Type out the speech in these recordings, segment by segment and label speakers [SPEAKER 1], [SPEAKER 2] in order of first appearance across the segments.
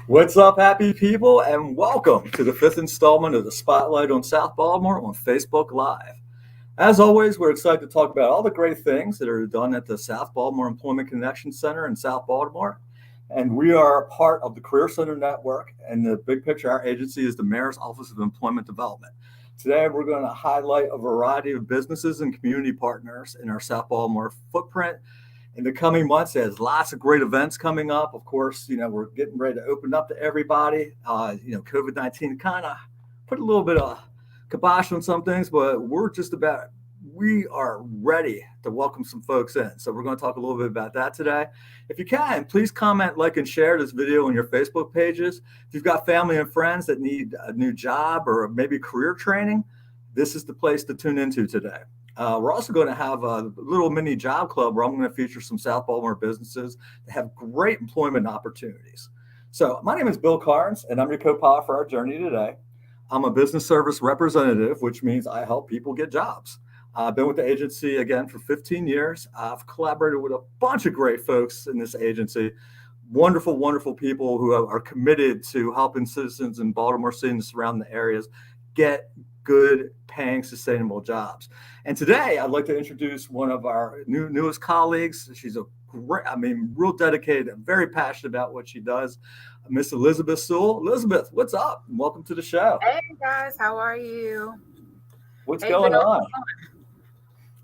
[SPEAKER 1] What's up, happy people, and welcome to the fifth installment of the Spotlight on South Baltimore on Facebook Live. As always, we're excited to talk about all the great things that are done at the South Baltimore Employment Connection Center in South Baltimore. And we are a part of the Career Center Network. And the big picture, our agency is the Mayor's Office of Employment Development. Today, we're going to highlight a variety of businesses and community partners in our South Baltimore footprint. In the coming months, there's lots of great events coming up. Of course, we're getting ready to open up to everybody. COVID-19 kind of put a little bit of kibosh on some things, but we are ready to welcome some folks in. So we're going to talk a little bit about that today. If you can, please comment, like, and share this video on your Facebook pages. If you've got family and friends that need a new job or maybe career training, this is the place to tune into today. We're also going to have a little mini job club where I'm going to feature some South Baltimore businesses that have great employment opportunities. So my name is Bill Carnes, and I'm your co-pilot for our journey today. I'm a business service representative, which means I help people get jobs. I've been with the agency, again, for 15 years. I've collaborated with a bunch of great folks in this agency, wonderful, wonderful people who are committed to helping citizens in Baltimore City and surrounding areas get good paying sustainable jobs. And today I'd like to introduce one of our newest colleagues. She's real dedicated and very passionate about what she does, Miss Elizabeth Sewell. Elizabeth, what's up? Welcome to the show.
[SPEAKER 2] Hey guys, how are you?
[SPEAKER 1] What's going on?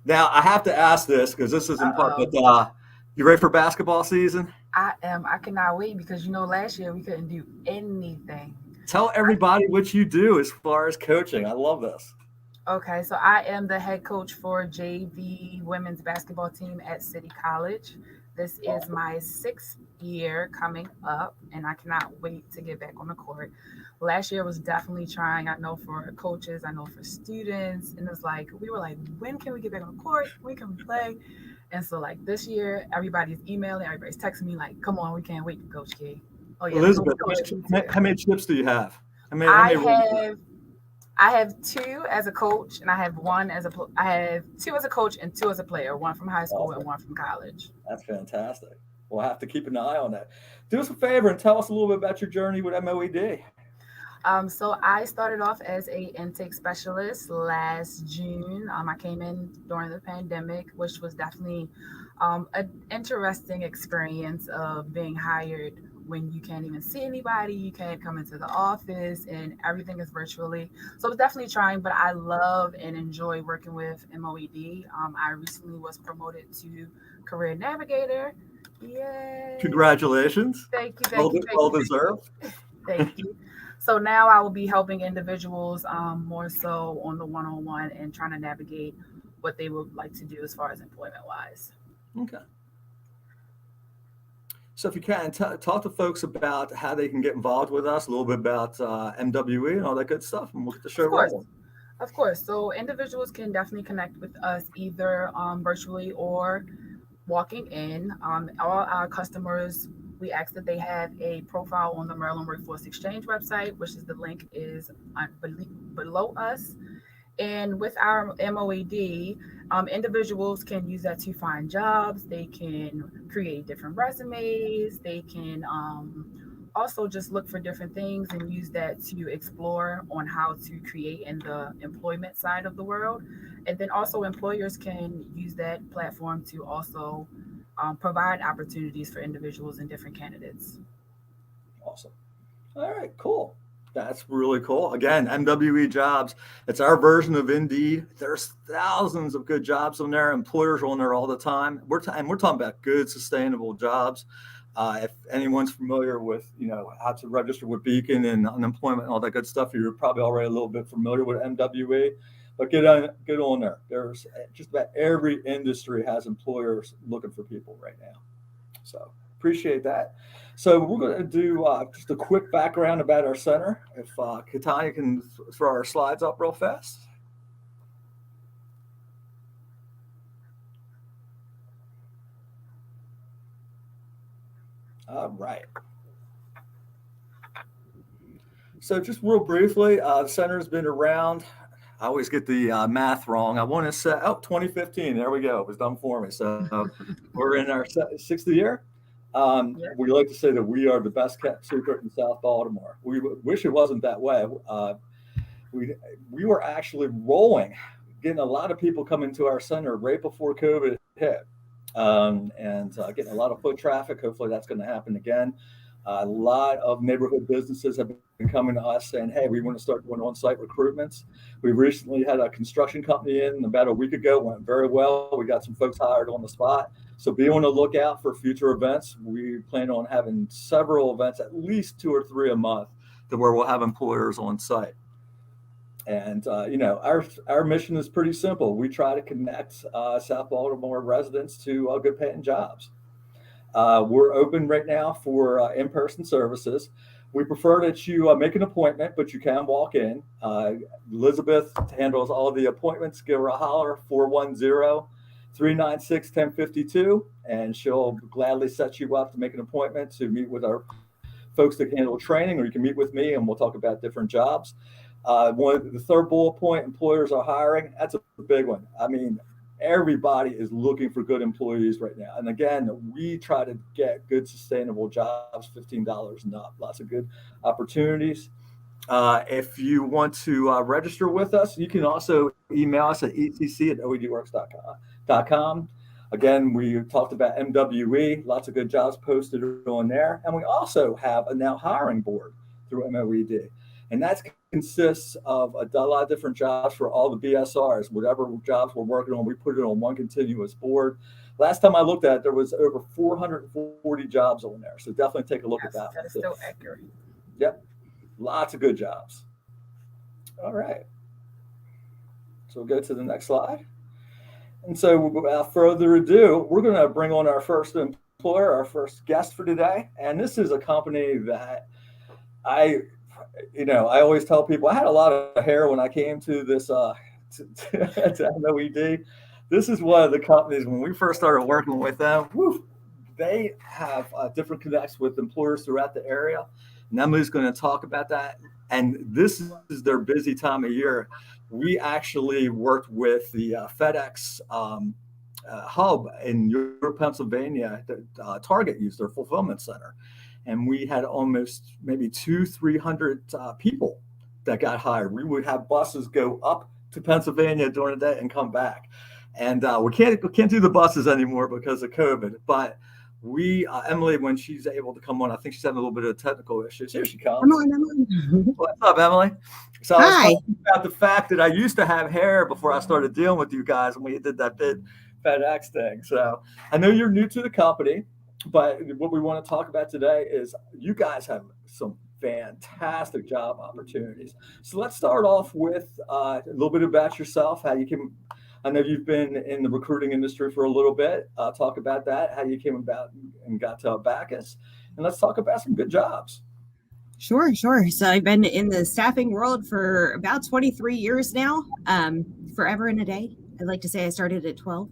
[SPEAKER 1] Now I have to ask this because this is important, but you ready for basketball season?
[SPEAKER 2] I am. I cannot wait because last year we couldn't do anything.
[SPEAKER 1] Tell everybody what you do as far as coaching. I love this.
[SPEAKER 2] Okay, so I am the head coach for JV women's basketball team at City College. This is my 6th year coming up, and I cannot wait to get back on the court. Last year was definitely trying. I know for coaches, I know for students, and it's like we were like, when can we get back on the court? When can we play? And so like this year, everybody's emailing, everybody's texting me like, "Come on, we can't wait, Coach K."
[SPEAKER 1] Oh yeah, Elizabeth, how many chips do you have?
[SPEAKER 2] I have 2 as a coach, and I have 2 as a coach and 2 as a player. 1 from high school and 1 from college.
[SPEAKER 1] That's fantastic. We'll have to keep an eye on that. Do us a favor and tell us a little bit about your journey with MOED.
[SPEAKER 2] So I started off as a intake specialist last June. I came in during the pandemic, which was definitely an interesting experience of being hired when you can't even see anybody, you can't come into the office, and everything is virtually. So it's definitely trying, but I love and enjoy working with MOED. I recently was promoted to career navigator. Yay!
[SPEAKER 1] Congratulations.
[SPEAKER 2] Thank you.
[SPEAKER 1] Well deserved.
[SPEAKER 2] Thank you. So now I will be helping individuals more so on the one-on-one and trying to navigate what they would like to do as far as employment-wise.
[SPEAKER 1] Okay. So if you can, talk to folks about how they can get involved with us, a little bit about MWE and all that good stuff, and we'll get the show rolling.
[SPEAKER 2] Of course. So individuals can definitely connect with us either virtually or walking in. All our customers, we ask that they have a profile on the Maryland Workforce Exchange website, which is the link is below us. And with our MOED, individuals can use that to find jobs. They can create different resumes. They can also just look for different things and use that to explore on how to create in the employment side of the world. And then also employers can use that platform to also provide opportunities for individuals and different candidates.
[SPEAKER 1] Awesome. All right, cool. That's really cool. Again, MWE Jobs. It's our version of Indeed. There's thousands of good jobs on there. Employers are on there all the time. We're talking about good, sustainable jobs. If anyone's familiar with, how to register with Beacon and unemployment and all that good stuff, you're probably already a little bit familiar with MWE. But get on there. There's just about every industry has employers looking for people right now. So appreciate that. So we're going to do just a quick background about our center. If Katanya can throw our slides up real fast. All right. So just real briefly, the center has been around. I always get the math wrong. I want to say, 2015. There we go. It was done for me. So we're in our 6th year.
[SPEAKER 2] Yeah.
[SPEAKER 1] We like to say that we are the best kept secret in South Baltimore. We wish it wasn't that way. We we were actually rolling, getting a lot of people coming to our center right before COVID hit, and getting a lot of foot traffic. Hopefully, that's going to happen again. A lot of neighborhood businesses have been coming to us saying, "Hey, we want to start doing on-site recruitments." We recently had a construction company in about a week ago. Went very well. We got some folks hired on the spot. So be on the lookout for future events. We plan on having several events, at least 2 or 3 a month, to where we'll have employers on site. And our mission is pretty simple. We try to connect South Baltimore residents to good paying jobs. We're open right now for in-person services. We prefer that you make an appointment, but you can walk in. Elizabeth handles all the appointments. Give her a holler, 410-396-1052, and she'll gladly set you up to make an appointment to meet with our folks that handle training, or you can meet with me and we'll talk about different jobs. The third bullet point, employers are hiring. That's a big one. I mean, everybody is looking for good employees right now. And again, we try to get good, sustainable jobs, $15 and up. Lots of good opportunities. If you want to register with us, you can also email us at etc@oedworks.com. Again, we talked about MWE, lots of good jobs posted on there. And we also have a now hiring board through MOED. And that consists of a lot of different jobs for all the BSRs. Whatever jobs we're working on, we put it on one continuous board. Last time I looked at it, there was over 440 jobs on there. So definitely take a look at that.
[SPEAKER 2] That is still accurate.
[SPEAKER 1] Yep. Lots of good jobs. All right. So we'll go to the next slide. And so without further ado, we're going to bring on our first employer, our first guest for today. And this is a company that I always tell people I had a lot of hair when I came to this to MOED. This is one of the companies when we first started working with them. They have different connects with employers throughout the area. And Emily's going to talk about that. And this is their busy time of year. We actually worked with the FedEx hub in York, Pennsylvania. Target used their fulfillment center. And we had almost maybe 200-300 people that got hired. We would have buses go up to Pennsylvania during the day and come back. And we can't do the buses anymore because of COVID. But Emily, when she's able to come on, I think she's having a little bit of technical issues. Here she comes.
[SPEAKER 3] Come on, Emily.
[SPEAKER 1] What's up, Emily? So
[SPEAKER 3] Hi.
[SPEAKER 1] I was talking about the fact that I used to have hair before I started dealing with you guys when we did that big FedEx thing. So I know you're new to the company, but what we want to talk about today is you guys have some fantastic job opportunities. So let's start off with a little bit about yourself, how you came. I know you've been in the recruiting industry for a little bit. Talk about that, how you came about and got to Bacchus. And let's talk about some good jobs.
[SPEAKER 3] Sure. So I've been in the staffing world for about 23 years now, forever and a day. I'd like to say I started at 12.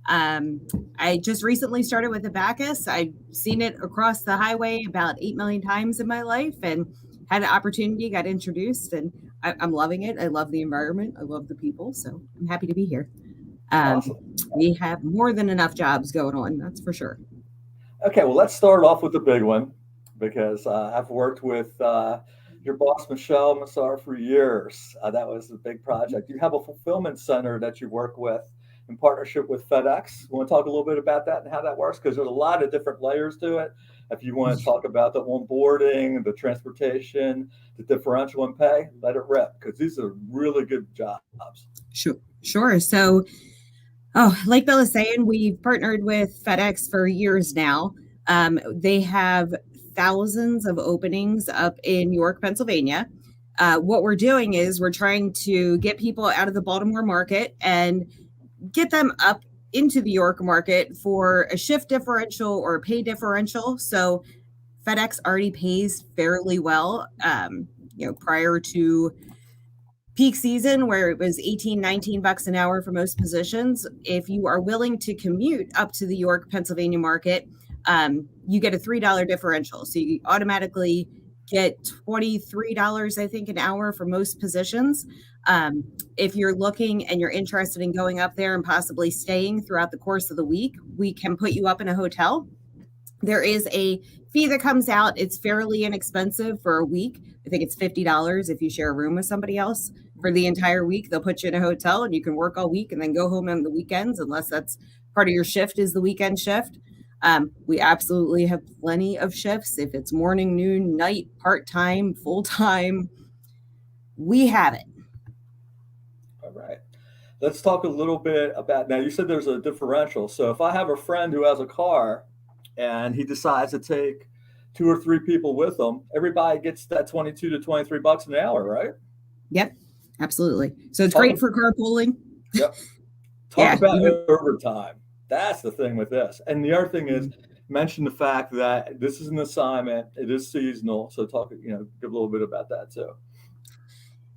[SPEAKER 3] I just recently started with the Bacchus. I've seen it across the highway about 8 million times in my life and had an opportunity, got introduced, and I'm loving it. I love the environment. I love the people. So I'm happy to be here.
[SPEAKER 1] Awesome.
[SPEAKER 3] We have more than enough jobs going on. That's for sure.
[SPEAKER 1] Okay, well, let's start off with the big one because I've worked with your boss, Michelle Medstar, for years. That was a big project. You have a fulfillment center that you work with in partnership with FedEx. You want to talk a little bit about that and how that works? Because there's a lot of different layers to it. If you want to talk about the onboarding, the transportation, the differential in pay, let it rip because these are really good jobs.
[SPEAKER 3] Sure. So, like Bill is saying, we've partnered with FedEx for years now. They have thousands of openings up in York, Pennsylvania. What we're doing is we're trying to get people out of the Baltimore market and get them up into the York market for a shift differential or a pay differential. So FedEx already pays fairly well, prior to peak season where it was 18, 19 bucks an hour for most positions. If you are willing to commute up to the York, Pennsylvania market, you get a $3 differential. So you automatically get $23, I think, an hour for most positions. If you're looking and you're interested in going up there and possibly staying throughout the course of the week, we can put you up in a hotel There is a fee that comes out. It's fairly inexpensive for a week. I think it's $50 if you share a room with somebody else for the entire week. They'll put you in a hotel and you can work all week and then go home on the weekends, unless that's part of your shift is the weekend shift. We absolutely have plenty of shifts. If it's morning, noon, night, part-time, full-time, we have it.
[SPEAKER 1] All right. Let's talk a little bit about, now you said there's a differential. So if I have a friend who has a car and he decides to take 2 or 3 people with him, everybody gets that 22 to 23 bucks an hour, right?
[SPEAKER 3] Yep, absolutely. So it's great for carpooling.
[SPEAKER 1] Yep. Talk about overtime. That's the thing with this. And the other thing is, mention the fact that this is an assignment. It is seasonal. So talk, give a little bit about that too.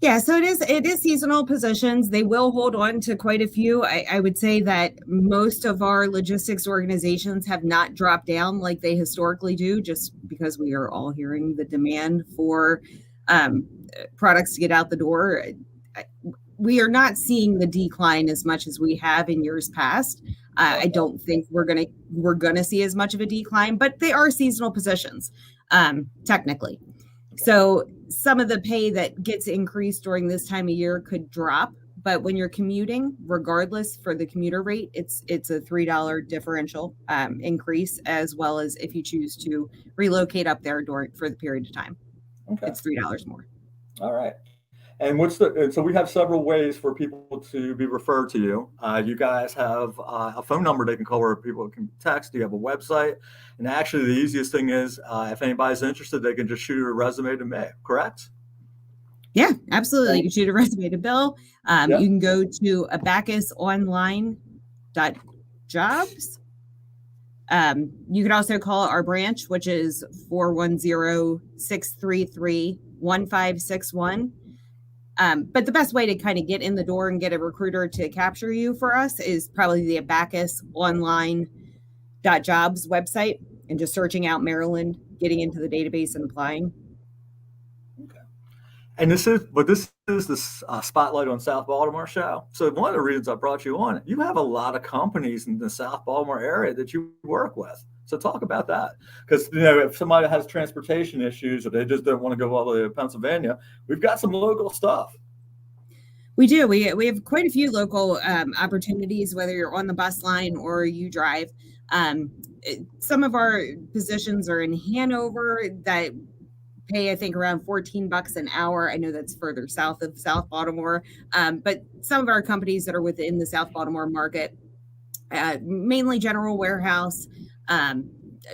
[SPEAKER 3] Yeah, so it is seasonal positions. They will hold on to quite a few. I would say that most of our logistics organizations have not dropped down like they historically do, just because we are all hearing the demand for products to get out the door. We are not seeing the decline as much as we have in years past. I don't think we're gonna see as much of a decline, but they are seasonal positions, technically. So some of the pay that gets increased during this time of year could drop, but when you're commuting, regardless for the commuter rate, it's a $3 differential increase, as well as if you choose to relocate up there for the period of time. Okay. It's $3 more.
[SPEAKER 1] All right. And so we have several ways for people to be referred to you. You guys have a phone number they can call where people can text. You have a website. And actually, the easiest thing is if anybody's interested, they can just shoot a resume to me, correct?
[SPEAKER 3] Yeah, absolutely. You can shoot a resume to Bill. You can go to abacusonline.jobs. You can also call our branch, which is 410-633-1561. But the best way to kind of get in the door and get a recruiter to capture you for us is probably the abacusonline.jobs website and just searching out Maryland, getting into the database and applying.
[SPEAKER 1] Okay. And this is the Spotlight on South Baltimore show. So one of the reasons I brought you on, you have a lot of companies in the South Baltimore area that you work with. So talk about that, because if somebody has transportation issues or they just don't want to go all the way to Pennsylvania, we've got some local stuff.
[SPEAKER 3] We do. We have quite a few local opportunities, whether you're on the bus line or you drive. Some of our positions are in Hanover that pay, I think, around $14 an hour. I know that's further south of South Baltimore, but some of our companies that are within the South Baltimore market, mainly general warehouse.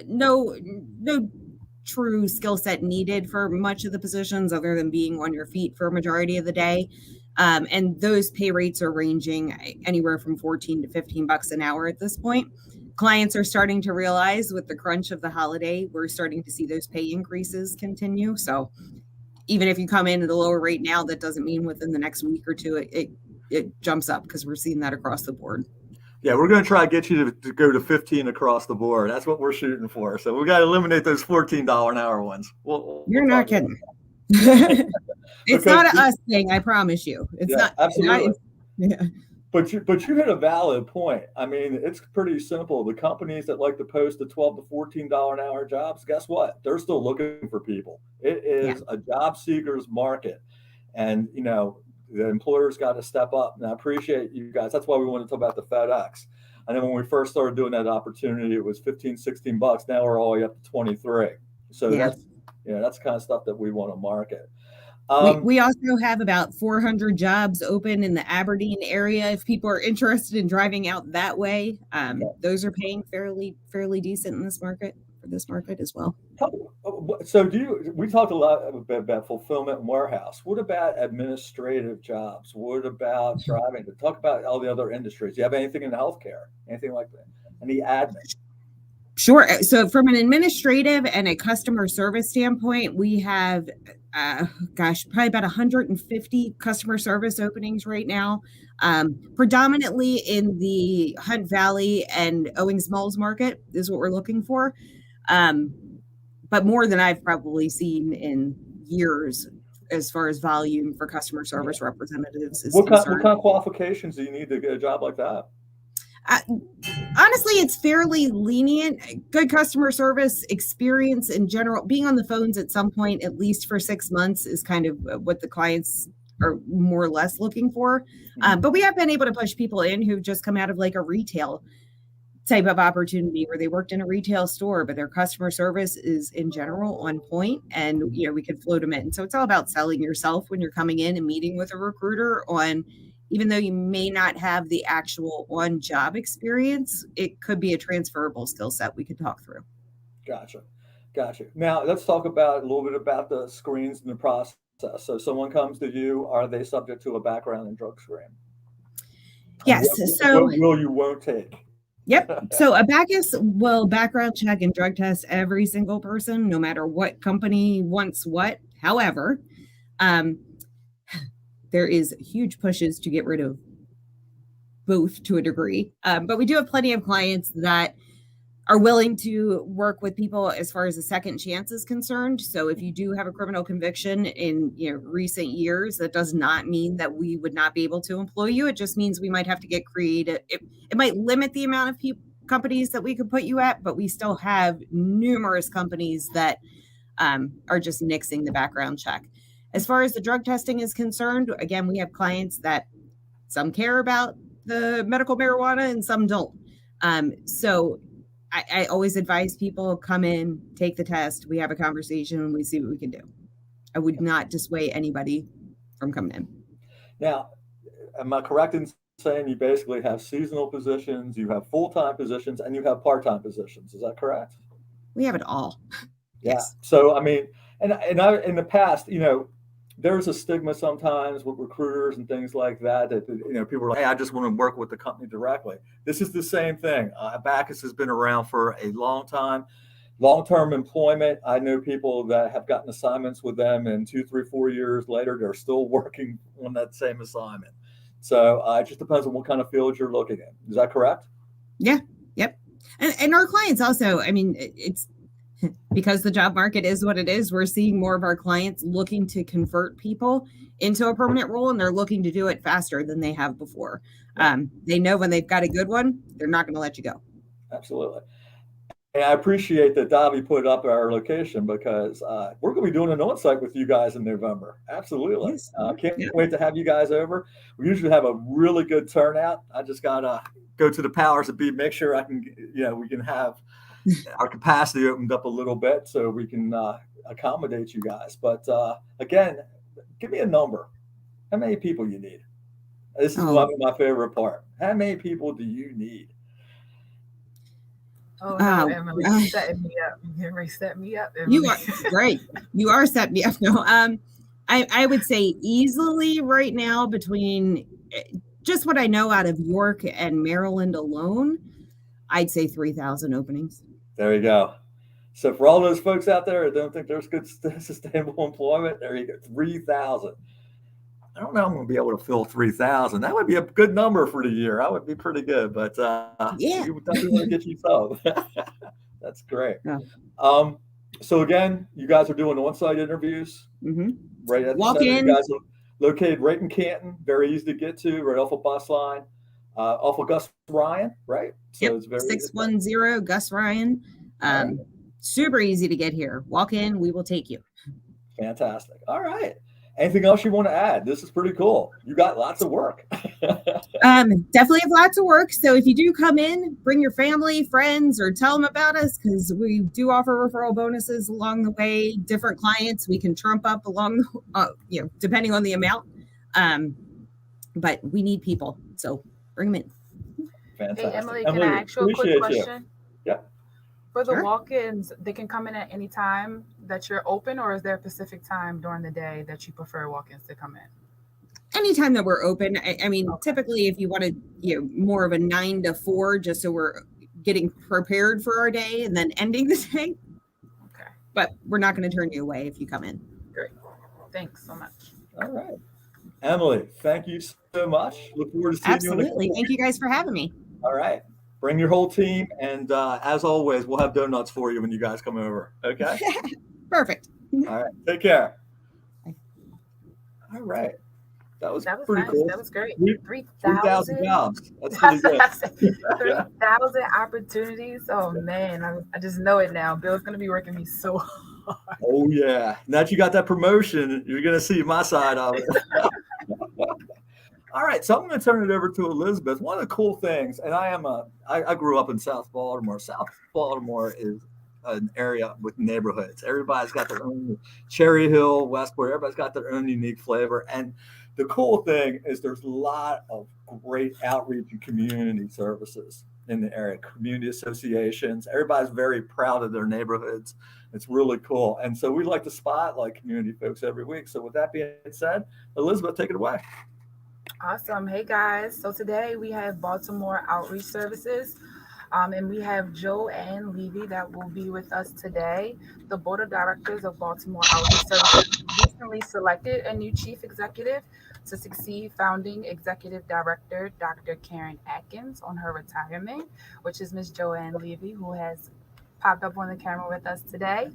[SPEAKER 3] No true skill set needed for much of the positions other than being on your feet for a majority of the day. And those pay rates are ranging anywhere from $14 to $15 an hour at this point. Clients are starting to realize with the crunch of the holiday, we're starting to see those pay increases continue. So even if you come in at a lower rate now, that doesn't mean within the next week or two, it jumps up, because we're seeing that across the board.
[SPEAKER 1] Yeah, we're going to try to get you to go to 15 across the board. That's what we're shooting for. So we got to eliminate those $14 an hour ones.
[SPEAKER 3] You're not kidding. It's not an us thing, I promise you. It's not.
[SPEAKER 1] Absolutely. But you hit a valid point. I mean, it's pretty simple. The companies that like to post the $12 to $14 an hour jobs, guess what? They're still looking for people. It is a job seekers market, and the employers got to step up. And I appreciate you guys. That's why we want to talk about the FedEx. And then when we first started doing that opportunity, it was $15-16. Now we're all the way up to 23. So that's the kind of stuff that we want to market.
[SPEAKER 3] We also have about 400 jobs open in the Aberdeen area. If people are interested in driving out that way, those are paying fairly decent in this market, for this market as well.
[SPEAKER 1] So we talked a lot about fulfillment and warehouse. What about administrative jobs? What about driving? Talk about all the other industries. Do you have anything in healthcare? Anything like that? Any admin?
[SPEAKER 3] Sure. So from an administrative and a customer service standpoint, we have, probably about 150 customer service openings right now, predominantly in the Hunt Valley and Owings Mills market is what we're looking for. But more than I've probably seen in years as far as volume for customer service representatives is
[SPEAKER 1] concerned. What kind of qualifications do you need to get a job like that?
[SPEAKER 3] Honestly, it's fairly lenient. Good customer service experience in general. Being on the phones at some point, at least for 6 months, is kind of what the clients are more or less looking for. But we have been able to push people in who've just come out of like a retail type of opportunity where they worked in a retail store, but their customer service is in general on point, and we could float them in. So it's all about selling yourself when you're coming in and meeting with a recruiter on. Even though you may not have the actual on-job experience, it could be a transferable skill set we could talk through.
[SPEAKER 1] Gotcha. Now let's talk about a little bit about the screens and the process. So someone comes to you, are they subject to a background and drug screen?
[SPEAKER 3] Yes.
[SPEAKER 1] What will you won't take?
[SPEAKER 3] Yep. So a Bacchus will background check and drug test every single person, no matter what company wants what. However, there is huge pushes to get rid of both to a degree. But we do have plenty of clients that are willing to work with people as far as a second chance is concerned. So if you do have a criminal conviction in recent years, that does not mean that we would not be able to employ you. It just means we might have to get creative. It might limit the amount of companies that we could put you at, but we still have numerous companies that are just nixing the background check. As far as the drug testing is concerned, again, we have clients that some care about the medical marijuana and some don't. So I always advise people come in, take the test, we have a conversation, and we see what we can do. I would not dissuade anybody from coming in.
[SPEAKER 1] Now, am I correct in saying you basically have seasonal positions, you have full-time positions, and you have part-time positions? Is that correct?
[SPEAKER 3] We have it all.
[SPEAKER 1] Yeah.
[SPEAKER 3] Yes.
[SPEAKER 1] So, I mean, and I, in the past, there's a stigma sometimes with recruiters and things like that people are like, hey, I just want to work with the company directly. This is the same thing. Bacchus has been around for a long time. Long-term employment. I know people that have gotten assignments with them, and 2, 3, 4 years later, they're still working on that same assignment. So it just depends on what kind of field you're looking at. Is that correct?
[SPEAKER 3] Yeah. Yep. And our clients also, I mean, it's because the job market is what it is. We're seeing more of our clients looking to convert people into a permanent role, and they're looking to do it faster than they have before. They know when they've got a good one, they're not going to let you go.
[SPEAKER 1] Absolutely. And I appreciate that Dobby put up our location, because we're going to be doing an on-site with you guys in November. Absolutely.
[SPEAKER 3] Yes.
[SPEAKER 1] Can't wait to have you guys over. We usually have a really good turnout. I just got to go to the powers that be, make sure I can, we can have our capacity opened up a little bit so we can accommodate you guys. But again, give me a number. How many people you need? This is my favorite part. How many people do you need?
[SPEAKER 2] Oh no, Emily, you setting me up. You set me up, Emily.
[SPEAKER 3] You are right. You are setting me up. No, I would say easily right now, between just what I know out of York and Maryland alone, I'd say 3,000 openings.
[SPEAKER 1] There you go. So for all those folks out there that don't think there's good sustainable employment, there you go, 3,000. I don't know I'm going to be able to fill 3,000. That would be a good number for the year. That would be pretty good. But
[SPEAKER 3] yeah,
[SPEAKER 1] we would definitely want to get you some. That's great.
[SPEAKER 3] Yeah.
[SPEAKER 1] So again, you guys are doing on-site interviews.
[SPEAKER 3] Mm-hmm.
[SPEAKER 1] Right at
[SPEAKER 3] Walk
[SPEAKER 1] the center.
[SPEAKER 3] in.
[SPEAKER 1] You guys are located right in Canton, very easy to get to, right off a bus line. Off of Gus Ryan, right? So
[SPEAKER 3] yep.
[SPEAKER 1] It's very
[SPEAKER 3] 610 Gus Ryan.
[SPEAKER 1] Right.
[SPEAKER 3] Super easy to get here. Walk in, we will take you.
[SPEAKER 1] Fantastic. All right. Anything else you want to add? This is pretty cool. You got lots of work.
[SPEAKER 3] Definitely have lots of work. So if you do come in, bring your family, friends, or tell them about us, because we do offer referral bonuses along the way. Different clients we can trump up along, depending on the amount. But we need people, so bring them in.
[SPEAKER 1] Fantastic.
[SPEAKER 2] Hey, Emily, can I ask you a quick question?
[SPEAKER 1] Yeah.
[SPEAKER 2] For the walk-ins, they can come in at any time that you're open, or is there a specific time during the day that you prefer walk-ins to come in?
[SPEAKER 3] Anytime that we're open. I mean, typically if you wanted, more of a 9 to 4, just so we're getting prepared for our day and then ending the day.
[SPEAKER 2] Okay.
[SPEAKER 3] But we're not going to turn you away if you come in.
[SPEAKER 2] Great. Thanks so much.
[SPEAKER 1] All right. Emily, thank you so much. Look forward to seeing you.
[SPEAKER 3] Absolutely. Thank you guys for having me.
[SPEAKER 1] All right. Bring your whole team. And as always, we'll have donuts for you when you guys come over. Okay?
[SPEAKER 3] Perfect.
[SPEAKER 1] All right. Take care. All right. That was
[SPEAKER 2] That was
[SPEAKER 1] pretty
[SPEAKER 2] nice.
[SPEAKER 1] cool.
[SPEAKER 2] That was great.
[SPEAKER 1] 3,000
[SPEAKER 2] 3,000.
[SPEAKER 1] jobs. That's pretty
[SPEAKER 2] That's what
[SPEAKER 1] good.
[SPEAKER 2] I said. 3,000 opportunities. Oh man, I just know it now. Bill's gonna be working me so hard.
[SPEAKER 1] Oh yeah. Now that you got that promotion, you're gonna see my side of it. All right, so I'm going to turn it over to Elizabeth. One of the cool things, and I grew up in South Baltimore. South Baltimore is an area with neighborhoods. Everybody's got their own Cherry Hill, Westport. Everybody's got their own unique flavor. And the cool thing is there's a lot of great outreach and community services in the area, community associations. Everybody's very proud of their neighborhoods. It's really cool. And so we like to spotlight community folks every week. So with that being said, Elizabeth, take it away.
[SPEAKER 2] Awesome. Hey guys. So today we have Baltimore Outreach Services. And we have Joanne Levy that will be with us today. The Board of Directors of Baltimore Outreach Services recently selected a new chief executive to succeed founding executive director Dr. Karen Atkins on her retirement, which is Miss Joanne Levy, who has popped up on the camera with us today.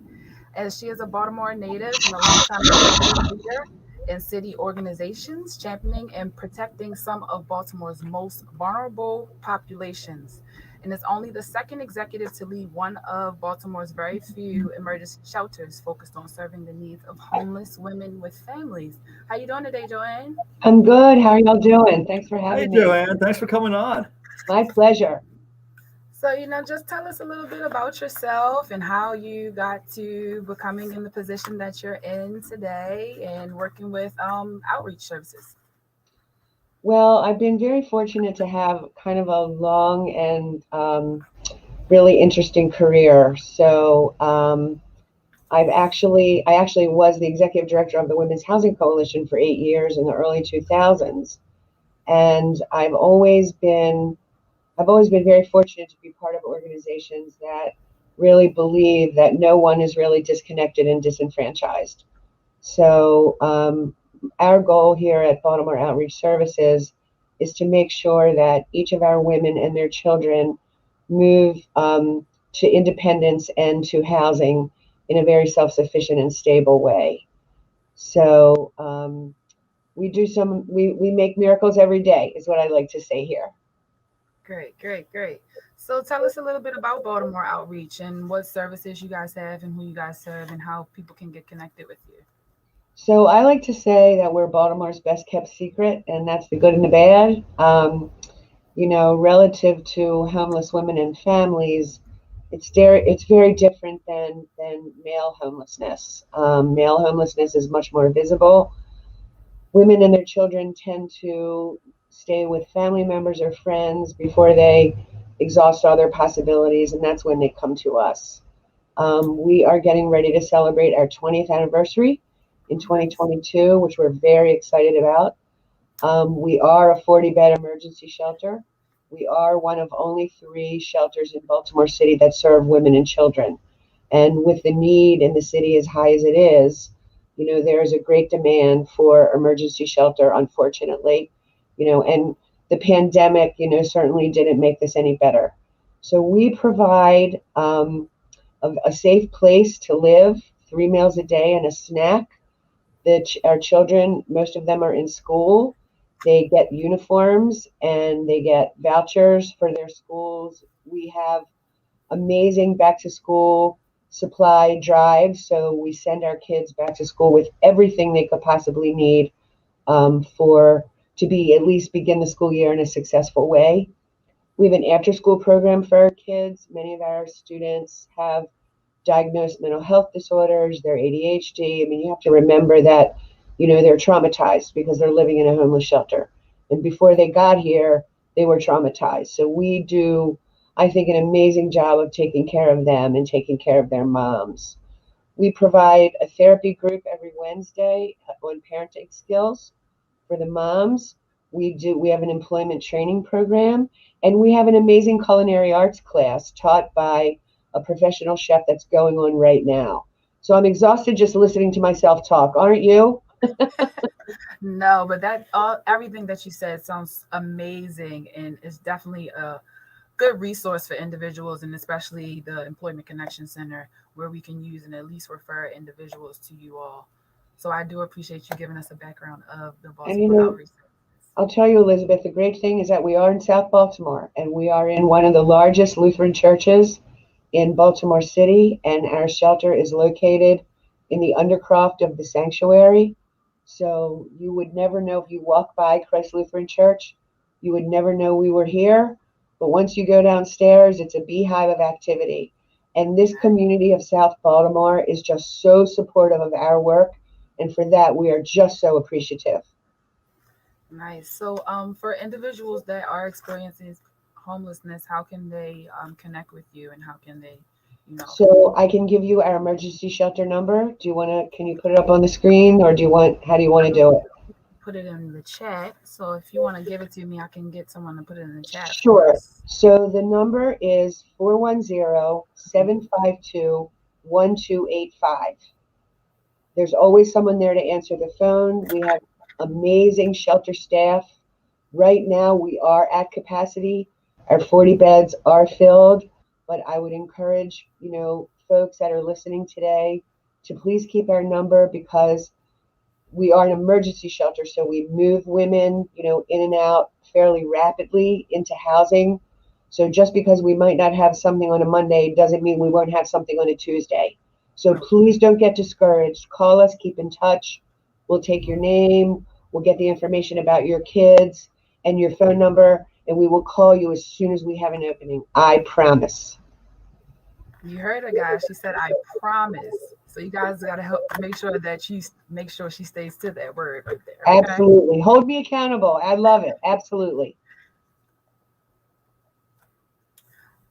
[SPEAKER 2] As she is a Baltimore native and a longtime executive leader in city organizations, championing and protecting some of Baltimore's most vulnerable populations. And is only the second executive to lead one of Baltimore's very few emergency shelters focused on serving the needs of homeless women with families. How you doing today, Joanne?
[SPEAKER 4] I'm good. How are y'all doing? Thanks for
[SPEAKER 1] Hey,
[SPEAKER 4] having me.
[SPEAKER 1] Joanne, thanks for coming on.
[SPEAKER 4] My pleasure.
[SPEAKER 2] So, just tell us a little bit about yourself and how you got to becoming in the position that you're in today and working with outreach services.
[SPEAKER 4] Well, I've been very fortunate to have kind of a long and really interesting career. So I actually was the executive director of the Women's Housing Coalition for 8 years in the early 2000s, and I've always been very fortunate to be part of organizations that really believe that no one is really disconnected and disenfranchised. So our goal here at Baltimore Outreach Services is to make sure that each of our women and their children move to independence and to housing in a very self-sufficient and stable way. So we make miracles every day, is what I like to say here.
[SPEAKER 2] Great, great, great. So tell us a little bit about Baltimore Outreach and what services you guys have and who you guys serve and how people can get connected with you.
[SPEAKER 4] So I like to say that we're Baltimore's best kept secret, and that's the good and the bad. Relative to homeless women and families, it's very different than male homelessness. Male homelessness is much more visible. Women and their children tend to stay with family members or friends before they exhaust all their possibilities, and that's when they come to us. We are getting ready to celebrate our 20th anniversary in 2022, which we're very excited about. We are a 40-bed emergency shelter. We are one of only 3 shelters in Baltimore City that serve women and children. And with the need in the city as high as it is, there is a great demand for emergency shelter, unfortunately, and the pandemic, certainly didn't make this any better. So we provide a safe place to live, 3 meals a day and a snack. Our children, most of them are in school. They get uniforms and they get vouchers for their schools. We have amazing back to school supply drives. So we send our kids back to school with everything they could possibly need to be at least begin the school year in a successful way. We have an after school program for our kids. Many of our students have diagnosed mental health disorders, their ADHD. I mean, you have to remember that, they're traumatized because they're living in a homeless shelter. And before they got here, they were traumatized. So we do, I think, an amazing job of taking care of them and taking care of their moms. We provide a therapy group every Wednesday on parenting skills for the moms. We have an employment training program, and we have an amazing culinary arts class taught by a professional chef that's going on right now. So I'm exhausted just listening to myself talk. Aren't you?
[SPEAKER 2] No, but everything that you said sounds amazing and is definitely a good resource for individuals, and especially the Employment Connection Center, where we can use and at least refer individuals to you all. So I do appreciate you giving us a background of the
[SPEAKER 4] And you
[SPEAKER 2] Baltimore
[SPEAKER 4] know,
[SPEAKER 2] Outreach Services.
[SPEAKER 4] I'll tell you, Elizabeth, the great thing is that we are in South Baltimore, and we are in one of the largest Lutheran churches in Baltimore City, and our shelter is located in the undercroft of the sanctuary. So you would never know if you walk by Christ Lutheran Church, you would never know we were here. But once you go downstairs, it's a beehive of activity. And this community of South Baltimore is just so supportive of our work. And for that, we are just so appreciative.
[SPEAKER 2] Nice. So, for individuals that are experiencing homelessness, how can they connect with you, and how can they, you know,
[SPEAKER 4] So I can give you our emergency shelter number. Do you want to, can you put it up on the screen, or how do you want to do it?
[SPEAKER 2] put it in the chat? So, if you want to give it to me, I can get someone to put it in the chat for
[SPEAKER 4] Sure.
[SPEAKER 2] us.
[SPEAKER 4] So the number is 410-752-1285. There's always someone there to answer the phone. We have amazing shelter staff. Right now, we are at capacity. Our 40 beds are filled, but I would encourage, folks that are listening today to please keep our number, because we are an emergency shelter, so we move women, in and out fairly rapidly into housing. So just because we might not have something on a Monday doesn't mean we won't have something on a Tuesday. So please don't get discouraged. Call us, keep in touch. We'll take your name, we'll get the information about your kids and your phone number, and we will call you as soon as we have an opening. I promise.
[SPEAKER 2] You heard her, guys. She said, "I promise." So you guys got to help make sure that make sure she stays to that word right there. Okay.
[SPEAKER 4] Absolutely. Hold me accountable. I love it. Absolutely.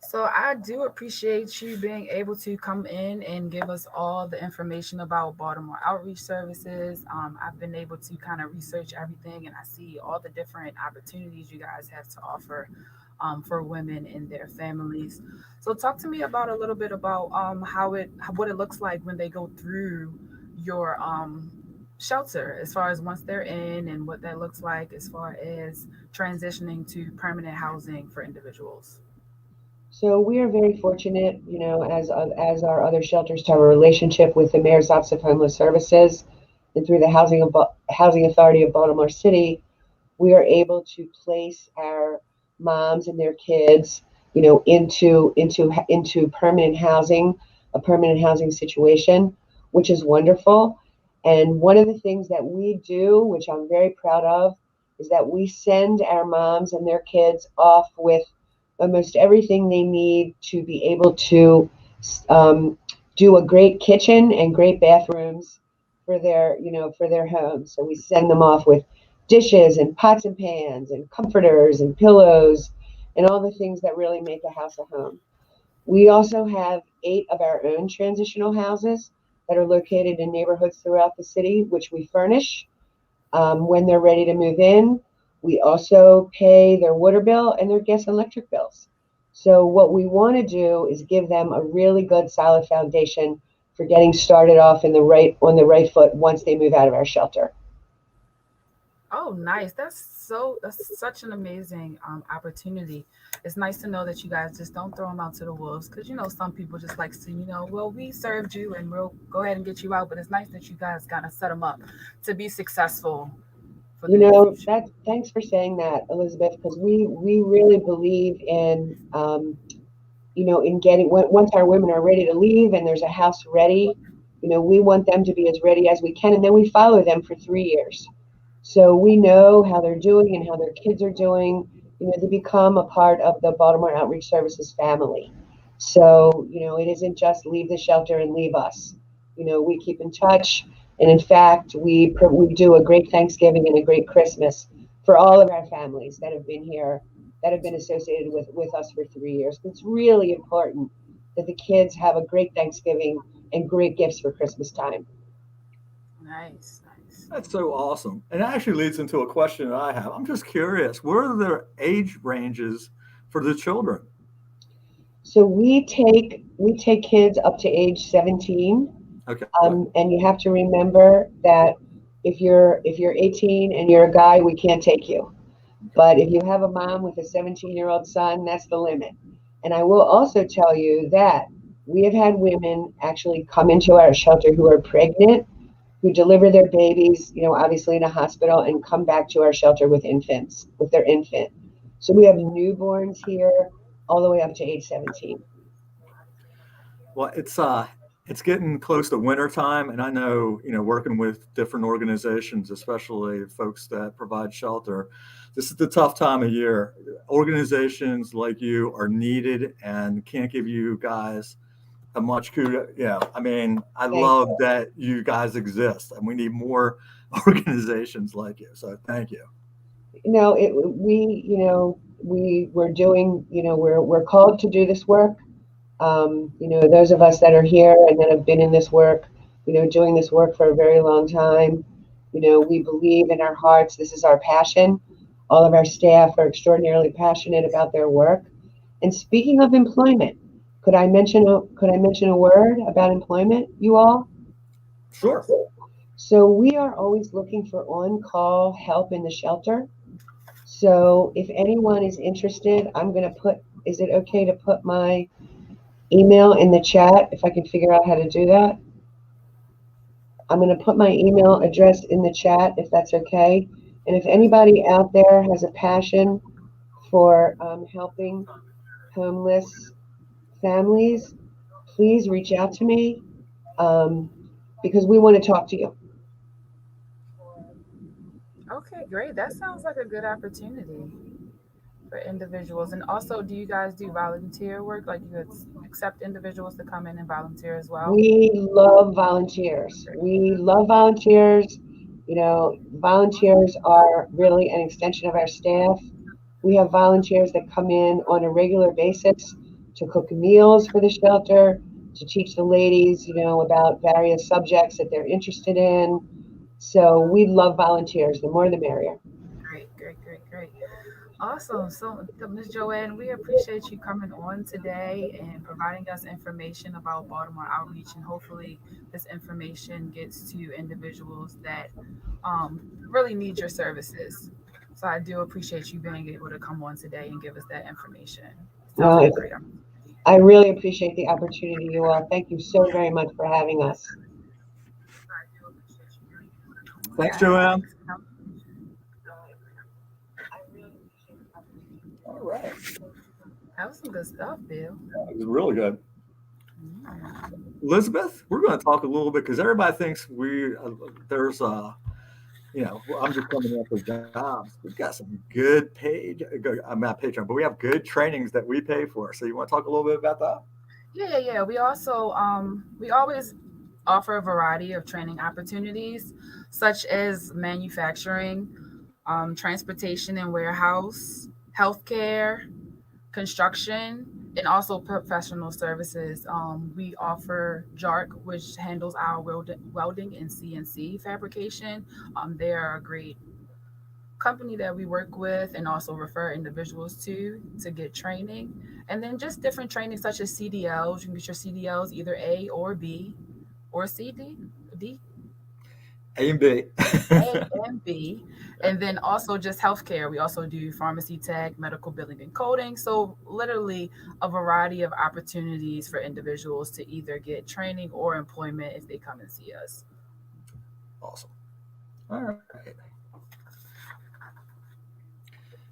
[SPEAKER 2] So I do appreciate you being able to come in and give us all the information about Baltimore Outreach Services. I've been able to kind of research everything, and I see all the different opportunities you guys have to offer for women and their families. So talk to me about a little bit about what it looks like when they go through your shelter, as far as once they're in, and what that looks like as far as transitioning to permanent housing for individuals.
[SPEAKER 4] So we are very fortunate, as our other shelters, to have a relationship with the Mayor's Office of Homeless Services, and through the Housing Authority of Baltimore City, we are able to place our moms and their kids, into permanent housing, a permanent housing situation, which is wonderful. And one of the things that we do, which I'm very proud of, is that we send our moms and their kids off with almost everything they need to be able to do a great kitchen and great bathrooms for their homes. So we send them off with dishes and pots and pans and comforters and pillows and all the things that really make a house a home. We also have 8 of our own transitional houses that are located in neighborhoods throughout the city, which we furnish when they're ready to move in. We also pay their water bill and their gas and electric bills. So what we want to do is give them a really good, solid foundation for getting started off on the right foot once they move out of our shelter.
[SPEAKER 2] Oh, nice. That's such an amazing opportunity. It's nice to know that you guys just don't throw them out to the wolves, because some people just like to, well, we served you and we'll go ahead and get you out. But it's nice that you guys kind of set them up to be successful for the near future.
[SPEAKER 4] Thanks for saying that, Elizabeth, because we really believe in in getting, once our women are ready to leave and there's a house ready, we want them to be as ready as we can, and then we follow them for 3 years. So we know how they're doing and how their kids are doing. They become a part of the Baltimore Outreach Services family. So, it isn't just leave the shelter and leave us. We keep in touch. And in fact, we do a great Thanksgiving and a great Christmas for all of our families that have been here, that have been associated with us for 3 years. It's really important that the kids have a great Thanksgiving and great gifts for Christmas time.
[SPEAKER 2] Nice, nice.
[SPEAKER 1] That's so awesome. And it actually leads into a question that I have. I'm just curious, what are the age ranges for the children?
[SPEAKER 4] So we take kids up to age 17.
[SPEAKER 1] Okay.
[SPEAKER 4] And you have to remember that if you're 18 and you're a guy, we can't take you. But if you have a mom with a 17-year-old son, that's the limit. And I will also tell you that we have had women actually come into our shelter who are pregnant, who deliver their babies, obviously in a hospital, and come back to our shelter with their infant. So we have newborns here all the way up to age 17.
[SPEAKER 1] Well, it's getting close to winter time, and I know, working with different organizations, especially folks that provide shelter, this is the tough time of year. Organizations like you are needed, and can't give you guys a much kudos. Yeah, I mean, I love that you guys exist, and we need more organizations like you. So thank you.
[SPEAKER 4] We're called to do this work. Those of us that are here and that have been in this work, doing this work for a very long time, we believe in our hearts, this is our passion. All of our staff are extraordinarily passionate about their work. And speaking of employment, could I mention a word about employment, you all?
[SPEAKER 1] Sure.
[SPEAKER 4] So we are always looking for on-call help in the shelter. So if anyone is interested, is it okay to put my email in the chat if I can figure out how to do that? I'm going to put my email address in the chat if that's okay. And if anybody out there has a passion for helping homeless families, please reach out to me because we want to talk to you.
[SPEAKER 2] Okay, great. That sounds like a good opportunity for individuals. And also, do you guys do volunteer work? Like, you accept individuals to come in and volunteer as well?
[SPEAKER 4] We love volunteers. Volunteers are really an extension of our staff. We have volunteers that come in on a regular basis to cook meals for the shelter, to teach the ladies, about various subjects that they're interested in. So we love volunteers. The more the merrier.
[SPEAKER 2] Great. Awesome. So, Ms. Joanne, we appreciate you coming on today and providing us information about Baltimore Outreach, and hopefully this information gets to individuals that really need your services. So I do appreciate you being able to come on today and give us that information.
[SPEAKER 4] I really appreciate the opportunity, you all. Thank you so very much for having us.
[SPEAKER 1] Thanks, Joanne. All right.
[SPEAKER 2] That was some good stuff, Bill.
[SPEAKER 1] Yeah, it was really good. Elizabeth, we're going to talk a little bit because everybody thinks I'm just coming up with jobs. We've got some good I'm not Patreon, but we have good trainings that we pay for. So you want to talk a little bit about that?
[SPEAKER 2] Yeah. We also we always offer a variety of training opportunities, such as manufacturing, transportation and warehouse, healthcare, construction, and also professional services. We offer JARC, which handles our welding and CNC fabrication. They are a great company that we work with and also refer individuals to get training. And then just different training such as CDLs. You can get your CDLs either A or B or C, D.
[SPEAKER 1] A and B.
[SPEAKER 2] A and B. And then also just healthcare. We also do pharmacy tech, medical billing and coding. So literally a variety of opportunities for individuals to either get training or employment if they come and see us.
[SPEAKER 1] Awesome. All right.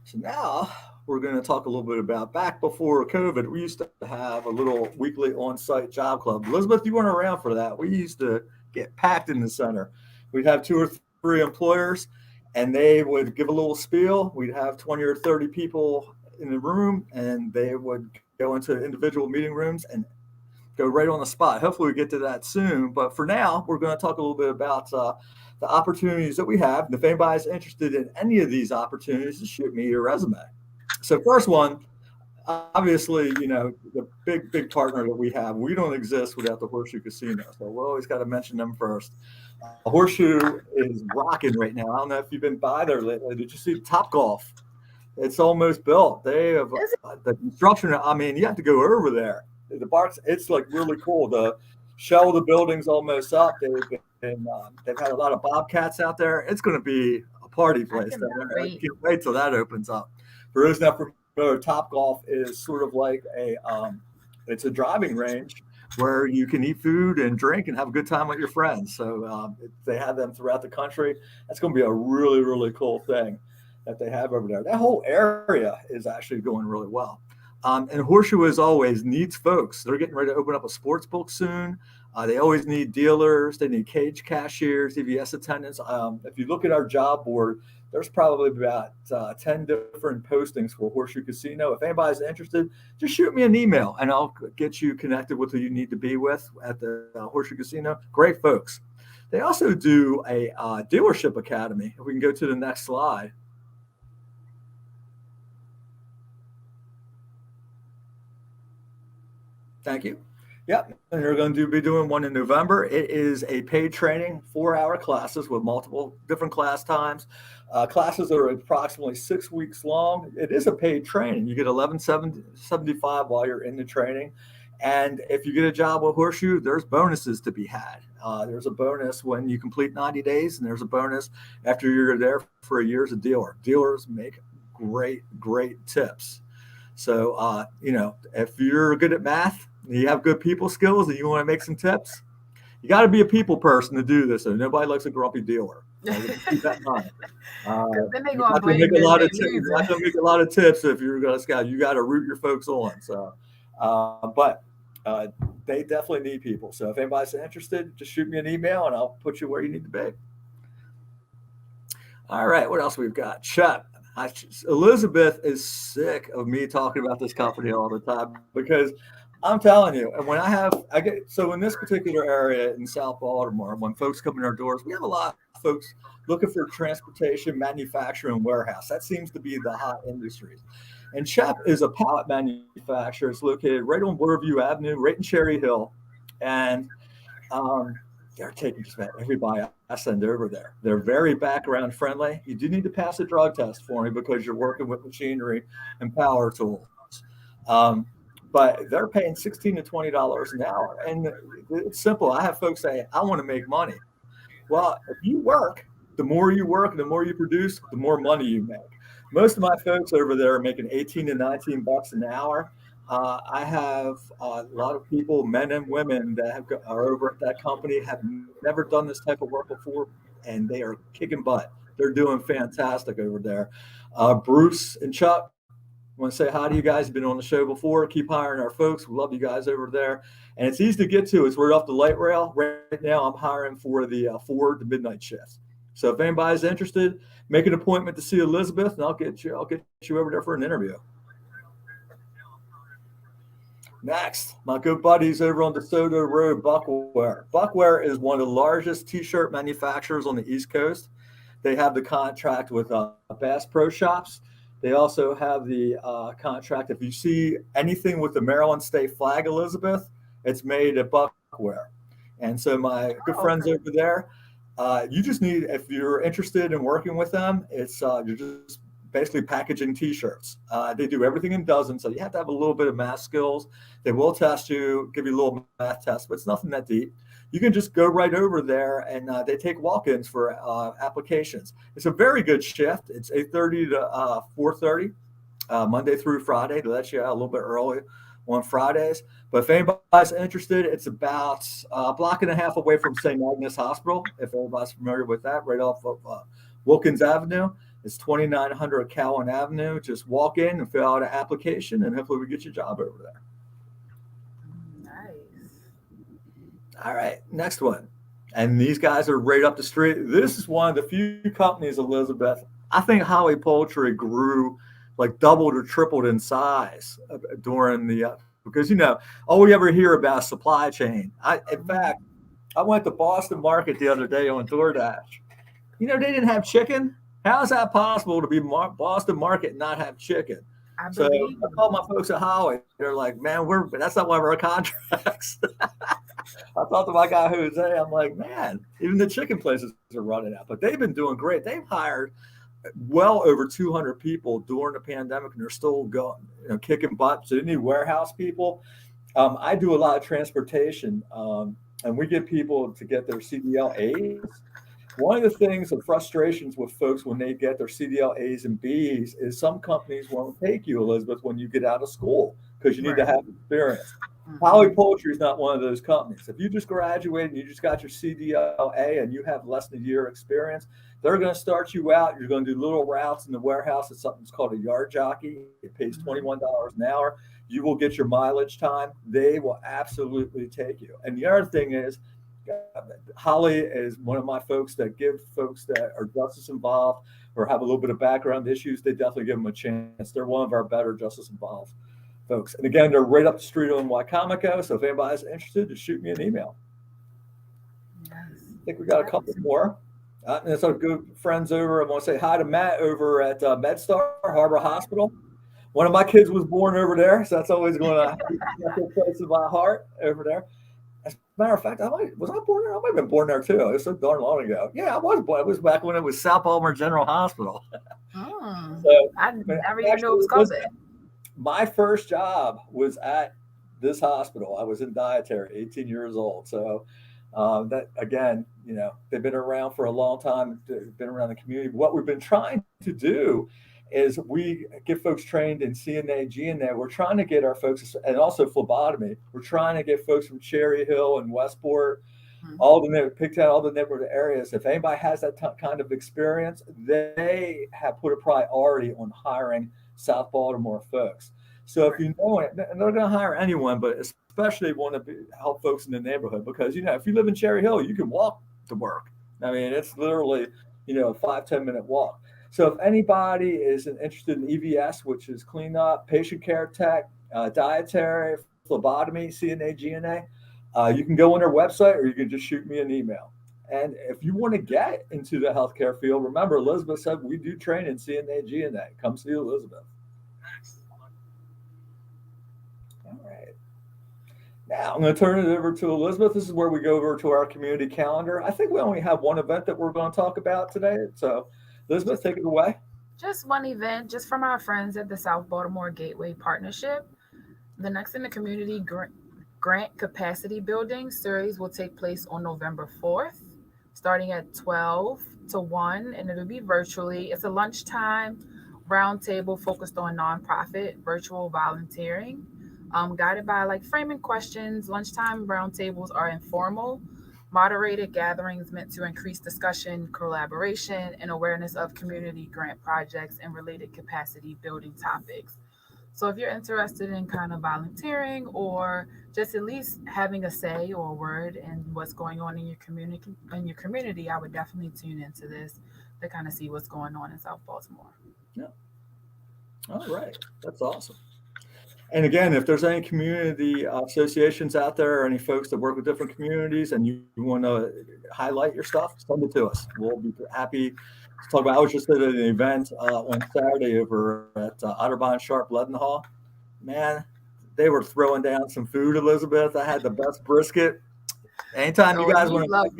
[SPEAKER 1] So now we're going to talk a little bit about back before COVID. We used to have a little weekly on-site job club. Elizabeth, you weren't around for that. We used to get packed in the center. We'd have 2 or 3 employers, and they would give a little spiel. We'd have 20 or 30 people in the room, and they would go into individual meeting rooms and go right on the spot. Hopefully we get to that soon. But for now, we're going to talk a little bit about the opportunities that we have. And if anybody's interested in any of these opportunities, just shoot me your resume. So first one, obviously, the big partner that we have, we don't exist without the Horseshoe Casinos. So we always got to mention them first. Horseshoe is rocking right now. I don't know if you've been by there lately. Did you see Topgolf? It's almost built. They have the construction. I mean, you have to go over there. The parks, it's like really cool. The shell of the building's almost up. They've had a lot of bobcats out there. It's going to be a party place. I can't wait till that opens up. For those not familiar, Topgolf is sort of like it's a driving range, where you can eat food and drink and have a good time with your friends. So they have them throughout the country. That's going to be a really, really cool thing that they have over there. That whole area is actually going really well. And Horseshoe, as always, needs folks. They're getting ready to open up a sports book soon. They always need dealers. They need cage cashiers, EVS attendants. If you look at our job board, there's probably about 10 different postings for Horseshoe Casino. If anybody's interested, just shoot me an email and I'll get you connected with who you need to be with at the Horseshoe Casino. Great folks. They also do a dealership academy. If we can go to the next slide. Thank you. Yep, and they're going to be doing one in November. It is a paid training, 4-hour classes with multiple different class times. Classes are approximately 6 weeks long. It is a paid training. You get $11.75 while you're in the training. And if you get a job with Horseshoe, there's bonuses to be had. There's a bonus when you complete 90 days, and there's a bonus after you're there for a year as a dealer. Dealers make great, great tips. So, if you're good at math, you have good people skills, and you want to make some tips, you got to be a people person to do this. So nobody likes a grumpy dealer. Keep that in mind.
[SPEAKER 2] Then they
[SPEAKER 1] You're not going to make a lot of tips if you're going to scout. You got to root your folks on. So, but they definitely need people. So if anybody's interested, just shoot me an email, and I'll put you where you need to be. All right, what else we've got? Chet. Elizabeth is sick of me talking about this company all the time because I'm telling you, and when I get in this particular area in South Baltimore, when folks come in our doors, we have a lot of folks looking for transportation, manufacturing, warehouse. That seems to be the hot industry. And CHEP is a pallet manufacturer. It's located right on Waterview Avenue, right in Cherry Hill, and they're taking just about everybody I send over there. They're very background friendly. You do need to pass a drug test for me because you're working with machinery and power tools. But they're paying $16 to $20 an hour. And it's simple. I have folks say, I want to make money. Well, if you work, the more you work, the more you produce, the more money you make. Most of my folks over there are making 18 to 19 bucks an hour. I have a lot of people, men and women, that are over at that company, have never done this type of work before, and they are kicking butt. They're doing fantastic over there. Bruce and Chuck, I want to say hi to you guys. You've been on the show before. Keep hiring our folks. We love you guys over there. And it's easy to get to. It's right off the light rail. Right now, I'm hiring for the 4 to midnight shifts. So if anybody's interested, make an appointment to see Elizabeth, and I'll get you over there for an interview. Next, my good buddies over on DeSoto Road, Buckware. Buckware is one of the largest T-shirt manufacturers on the East Coast. They have the contract with Bass Pro Shops. They also have the contract. If you see anything with the Maryland State flag, Elizabeth, it's made at Buckware. And so my good friends over there, you just need, if you're interested in working with them, it's you're just basically packaging T-shirts. They do everything in dozens, so you have to have a little bit of math skills. They will test you, give you a little math test, but it's nothing that deep. You can just go right over there, and they take walk-ins for applications. It's a very good shift. It's 8:30 to 4:30, Monday through Friday. They let you out a little bit early on Fridays. But if anybody's interested, it's about a block and a half away from St. Agnes Hospital, if everybody's familiar with that, right off of Wilkins Avenue. It's 2900 Cowan Avenue. Just walk in and fill out an application, and hopefully we get your job over there.
[SPEAKER 2] Nice.
[SPEAKER 1] All right, next one. And these guys are right up the street. This is one of the few companies, Elizabeth. I think Holly Poultry grew like doubled or tripled in size during the because all we ever hear about is supply chain. In fact, I went to Boston Market the other day on DoorDash. They didn't have chicken. How is that possible to be Boston Market and not have chicken? So I called my folks at Holly. They're like, man, that's not one of our contracts. I talked to my guy Jose. I'm like, man, even the chicken places are running out. But they've been doing great. They've hired well over 200 people during the pandemic, and they're still going, kicking butt. So they need warehouse people. I do a lot of transportation, and we get people to get their CDL A's. One of the things and frustrations with folks when they get their CDL A's and B's is some companies won't take you, Elizabeth, when you get out of school because you need to
[SPEAKER 2] Right.
[SPEAKER 1] have experience.
[SPEAKER 2] Mhm.
[SPEAKER 1] Poly Poultry is not one of those companies. If you just graduated and you just got your CDLA and you have less than a year experience, they're going to start you out. You're going to do little routes in the warehouse. It's something that's called a yard jockey. It pays $21 an hour. You will get your mileage time. They will absolutely take you. And the other thing is, Holly is one of my folks that give folks that are justice involved or have a little bit of background issues, they definitely give them a chance. They're one of our better justice involved folks. And again, they're right up the street on Wycomico. So if anybody's interested, just shoot me an email.
[SPEAKER 2] Yes.
[SPEAKER 1] I think we got a couple more. And it's our good friends over. I want to say hi to Matt over at Medstar Harbor Hospital. One of my kids was born over there, so that's always going to be a place in my heart over there. As a matter of fact, was I born there? I might have been born there too. It was so darn long ago. Yeah, I was born. It was back when it was South Baltimore General Hospital.
[SPEAKER 2] So, I never even knew it was called that.
[SPEAKER 1] My first job was at this hospital. I was in dietary, 18 years old. So that again, they've been around for a long time. They've been around the community. What we've been trying to do is we get folks trained in CNA, GNA. We're trying to get our folks, and also phlebotomy. We're trying to get folks from Cherry Hill and Westport, picked out all the neighborhood areas. If anybody has that kind of experience, they have put a priority on hiring South Baltimore folks. So if you know it, and they're going to hire anyone, but especially want to help folks in the neighborhood because, if you live in Cherry Hill, you can walk to work. I mean, it's literally, a 5-10 minute walk. So if anybody is interested in EVS, which is cleanup, patient care tech, dietary, phlebotomy, CNA, GNA, you can go on their website or you can just shoot me an email. And if you want to get into the healthcare field, remember, Elizabeth said we do train in CNA, GNA. Come see Elizabeth. All right. Now I'm going to turn it over to Elizabeth. This is where we go over to our community calendar. I think we only have one event that we're going to talk about today. So Elizabeth, take it away.
[SPEAKER 2] Just one event, just from our friends at the South Baltimore Gateway Partnership. The Next in the Community Grant Capacity Building series will take place on November 4th, starting at 12 to 1, and it'll be virtually. It's a lunchtime roundtable focused on nonprofit virtual volunteering, guided by framing questions. Lunchtime roundtables are informal, moderated gatherings meant to increase discussion, collaboration, and awareness of community grant projects and related capacity building topics. So if you're interested in kind of volunteering or just at least having a say or a word in what's going on in your community, I would definitely tune into this to kind of see what's going on in South Baltimore.
[SPEAKER 1] Yeah. All right. That's awesome. And again, if there's any community associations out there or any folks that work with different communities and you want to highlight your stuff, send it to us. We'll be happy to talk about. I was just at an event on Saturday over at Otterbein Sharp Leadenhall. Man, they were throwing down some food, Elizabeth. I had the best brisket. Anytime you guys want to,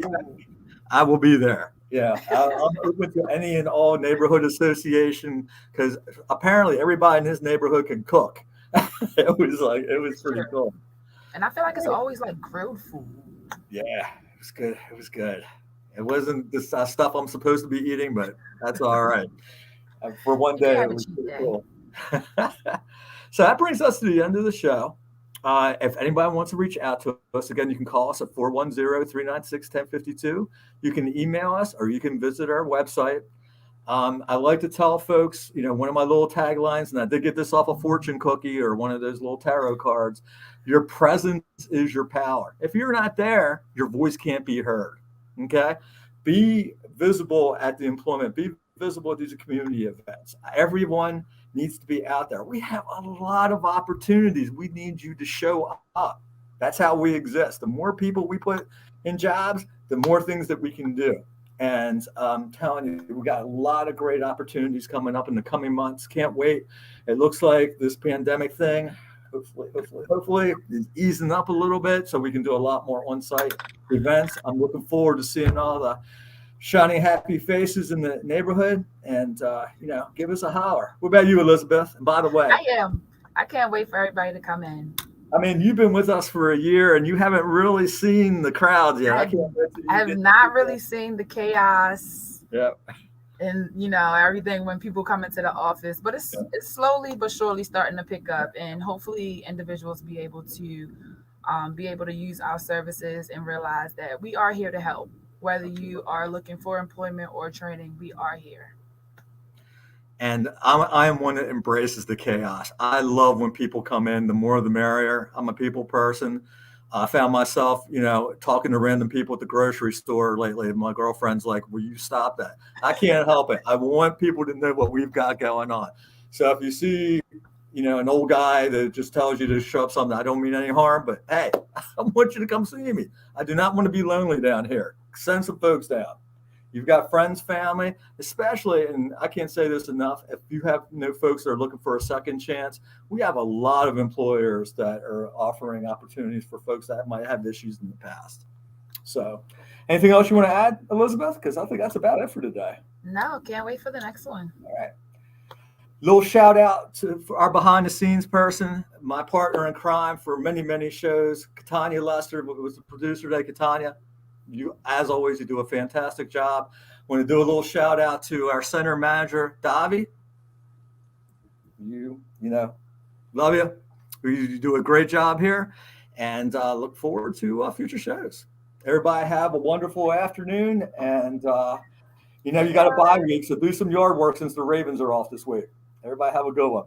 [SPEAKER 1] I will be there. Yeah, I'm open to any and all neighborhood association because apparently everybody in his neighborhood can cook. It was pretty cool.
[SPEAKER 2] And I feel like it's always grilled food.
[SPEAKER 1] Yeah, it was good. It was good. It wasn't the stuff I'm supposed to be eating, but that's all right. For one day, it was pretty cool. So that brings us to the end of the show. If anybody wants to reach out to us, again, you can call us at 410-396-1052. You can email us or you can visit our website. I like to tell folks, one of my little taglines, and I did get this off a fortune cookie or one of those little tarot cards, your presence is your power. If you're not there, your voice can't be heard. Okay? Be visible at the employment. Be visible at these community events. Everyone needs to be out there. We have a lot of opportunities. We need you to show up. That's how we exist. The more people we put in jobs, the more things that we can do. And I'm telling you, we got a lot of great opportunities coming up in the coming months. Can't wait. It looks like this pandemic thing, hopefully is easing up a little bit so we can do a lot more on-site events. I'm looking forward to seeing all the shiny, happy faces in the neighborhood and, give us a holler. What about you, Elizabeth? And by the way,
[SPEAKER 2] I can't wait for everybody to come in.
[SPEAKER 1] I mean, you've been with us for a year and you haven't really seen the crowds yet.
[SPEAKER 2] I have not really seen the chaos.
[SPEAKER 1] Yeah.
[SPEAKER 2] and everything when people come into the office. But it's slowly but surely starting to pick up, and hopefully individuals be able to use our services and realize that we are here to help. Whether you are looking for employment or training, we are here.
[SPEAKER 1] And I am one that embraces the chaos. I love when people come in. The more the merrier. I'm a people person. I found myself, talking to random people at the grocery store lately. And my girlfriend's like, will you stop that? I can't help it. I want people to know what we've got going on. So if you see, an old guy that just tells you to show up something, I don't mean any harm, but hey, I want you to come see me. I do not want to be lonely down here. Send some folks down. You've got friends, family, especially, and I can't say this enough, if you have folks that are looking for a second chance, we have a lot of employers that are offering opportunities for folks that might have issues in the past. So anything else you want to add, Elizabeth? Because I think that's about it for today.
[SPEAKER 2] No, can't wait for the next one.
[SPEAKER 1] All right. Little shout out to our behind the scenes person, my partner in crime for many, many shows, Katanya Lester was the producer today. Katanya, you, as always, you do a fantastic job. Want to do a little shout out to our center manager, Davi. Love you. You do a great job here, and look forward to future shows. Everybody have a wonderful afternoon, and you got a bye week, so do some yard work since the Ravens are off this week. Everybody have a good one.